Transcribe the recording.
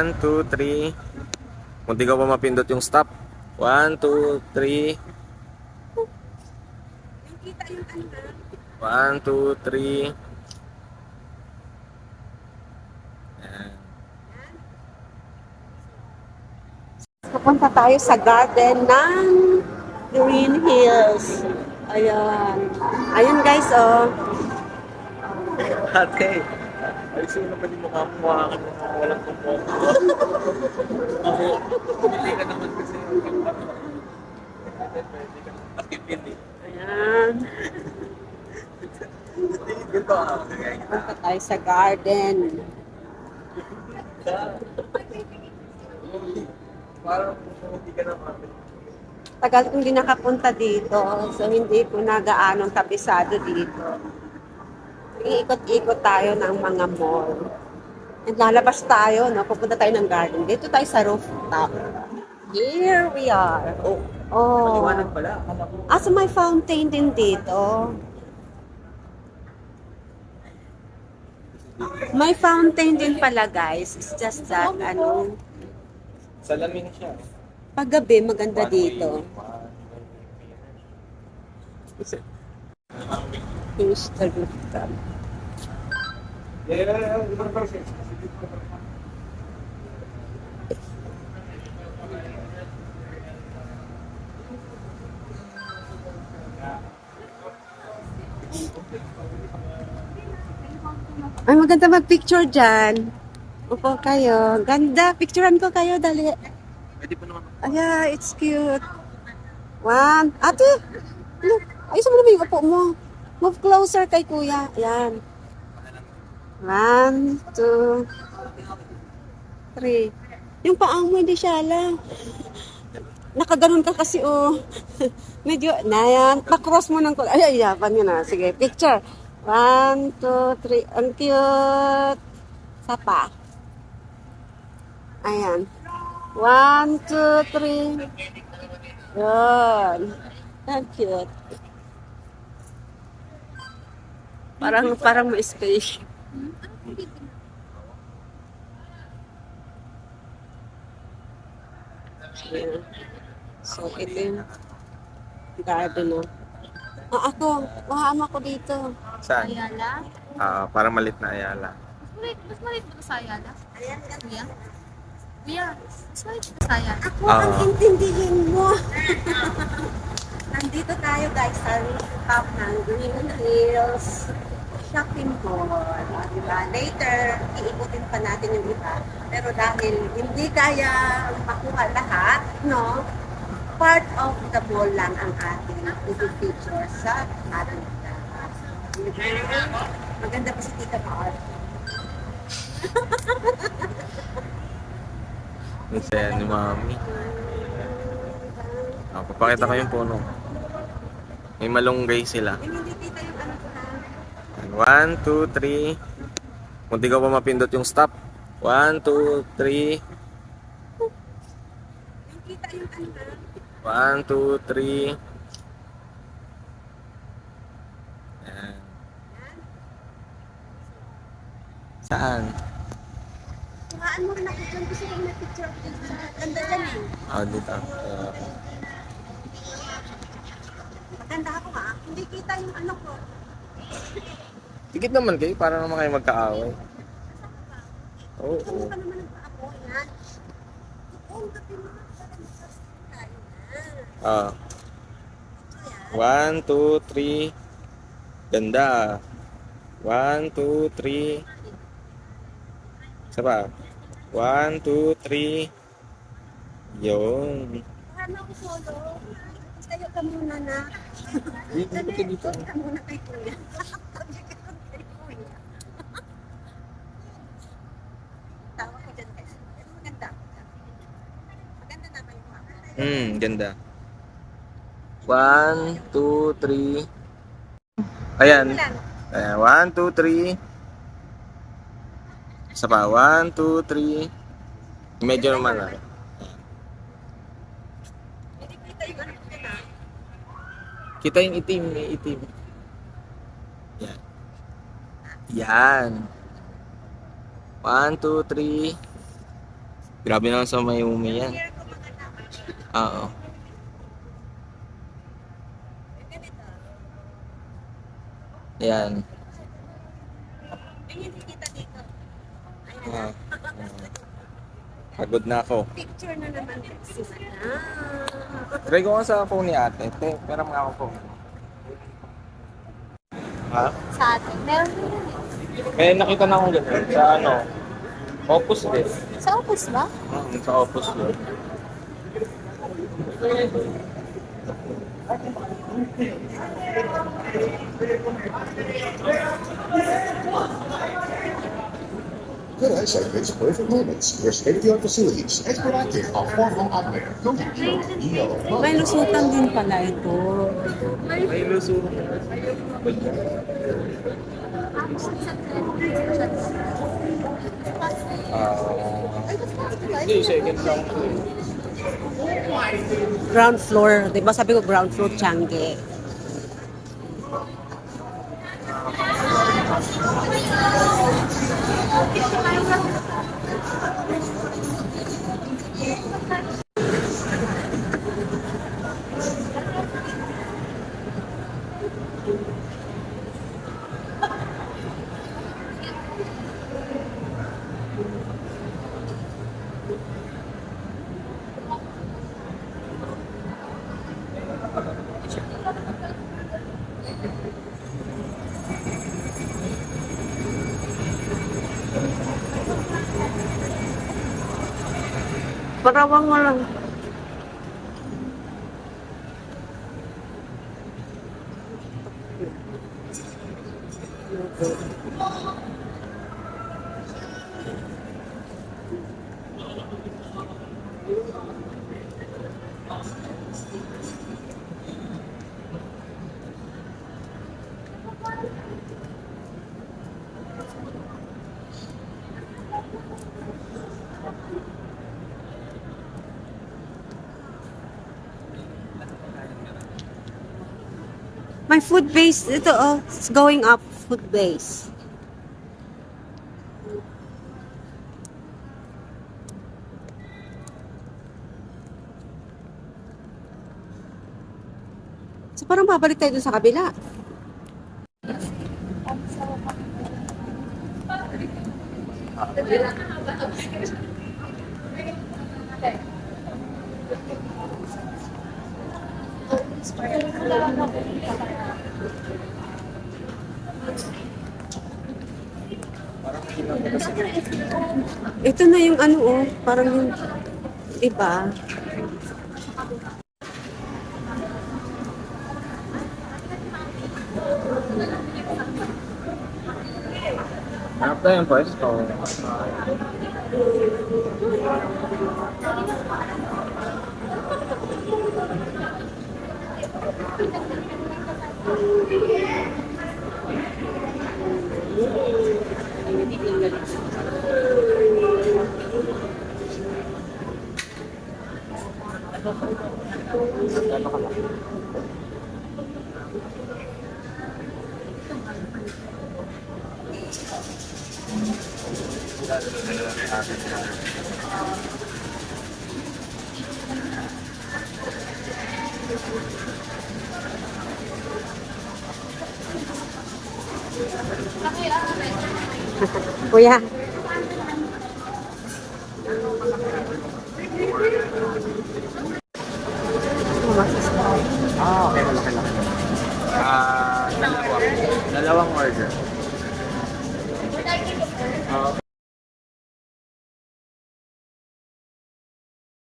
1, 2, 3. Kung di ka pa mapindot yung stop. 1, 2, 3. 1, 2, 3. Yan. Pupunta tayo sa garden ng Green Hills. Ayan. Ayun guys, oh. Ate, ay sino naman yung mukha ka na walang kumpong? Hindi ka naman kasi pwede ka naman takipin eh. Ayan. Dito Punta tayo sa garden. parang hindi ka naman. Tagal kong hindi nakapunta dito, so hindi ko na gaanong kabisado dito. Iikot-ikot tayo ng mga mall. And lalabas tayo, no? Pupunta tayo ng garden. Dito tayo sa rooftop. Here we are. Oh. Maliwanag pala. Akala ko. So may fountain din dito. May fountain din pala, guys. It's just that, Salamin siya. paggabi maganda dito. Here's the rooftop. Ay, maganda mag-picture dyan. Upo kayo. Ganda. Picturean ko kayo, dali. Pwede pa naman. Yeah, it's cute. One. Ate! Look, ayos mo naman yung upo mo. Move closer kay kuya. Ayan. 1, 2, 3. Yung paang mo hindi siya lang. Nakaganon ka kasi, oh. Medyo, na yan. Pa-cross mo ng kulay. Ay, yapan yun na. Sige, picture. 1, 2, 3. Ang cute. Sapa. Ayan. 1, 2, 3. Yun. Ang cute. Parang may space. Ayan. So, ito yung garden, no? Ako. Mahama ko dito. Saan? Ayala? Parang malit na Ayala. Mas maliit ba sa Ayala? Kuya? Kuya, mas maliit ba sa Ayala? Ako ang intindihin mo. Nandito tayo guys sa rooftop ng Green Hills Shopping Mall. Diba? Later, iikutin pa natin yung iba. Pero dahil hindi kaya makuha lahat, no? Part of the mall lang ang ating i-feature sa ating maganda pa si Tita Maor. Ang saya ni Mami. Papakita ko yung puno. May malunggay sila. Hindi tita yung ano ko na. 1, 2, 3. Kung di ka pa mapindot yung stop. 1, 2, 3. Yung kita yung ano na. 1, 2, 3. Yan. Saan? Kuhaan mo rin ako dyan. Gusto ko may picture ko dyan sa ganda dyan eh. Dito. Maganda ako ha. Hindi kita yung ano ko. Tikit naman kayo para naman kayo magkaaway. Oo. Ano ka naman ako yan? Oo, gabi mo na. 1, 2, 3. Ganda. 1, 2, 3. Isa pa. 1, 2, 3. Yun. Kuhaan mo ako solo. Tayo ka muna na. Dito ka dito. Tayo ka muna kay kuya. Kay kuya. Tawa ko dyan guys. Pero maganda. Maganda na ba yung mga? Ganda. 1, 2, 3. Ayan. Ayan. 1, 2, 3. Isa pa. 1, 2, 3. Medyo naman ah. Hindi kita yung ano ko na. Kita yung itim. May itim. Yan. Yan. 1, 2, 3. Grabe naman sa Mayumi yan. Share ko mga naman. Oo. Ganito. Yan. Ayun, hindi kita dito. Ayun na. Ah. Pagod na ako. Picture na naman si Mana. Try ko nga sa phone ni ate. Pero mga ako phone. Ha? Sa atin. Meron din yun eh. May nakita na akong ganun sa ano. Opus din. Sa Opus ba? Sa Opus din. Good eyesight makes perfect moments. Your state-of-the-art facilities is proactive, affordable outlet. Contact email. May lusutan din pala ito. May luso. Hindi, second lang. Ground floor. Di ba sabi ko ground floor, Changi. Parawang mo lang. My food base, ito oh, it's going up, food base. So parang babalik tayo dun sa kabila. Ito na yung ano oh, parang yung iba. Hanap tayo yung pwesto. Kuya. Okay, malaki lang. Dalawang order.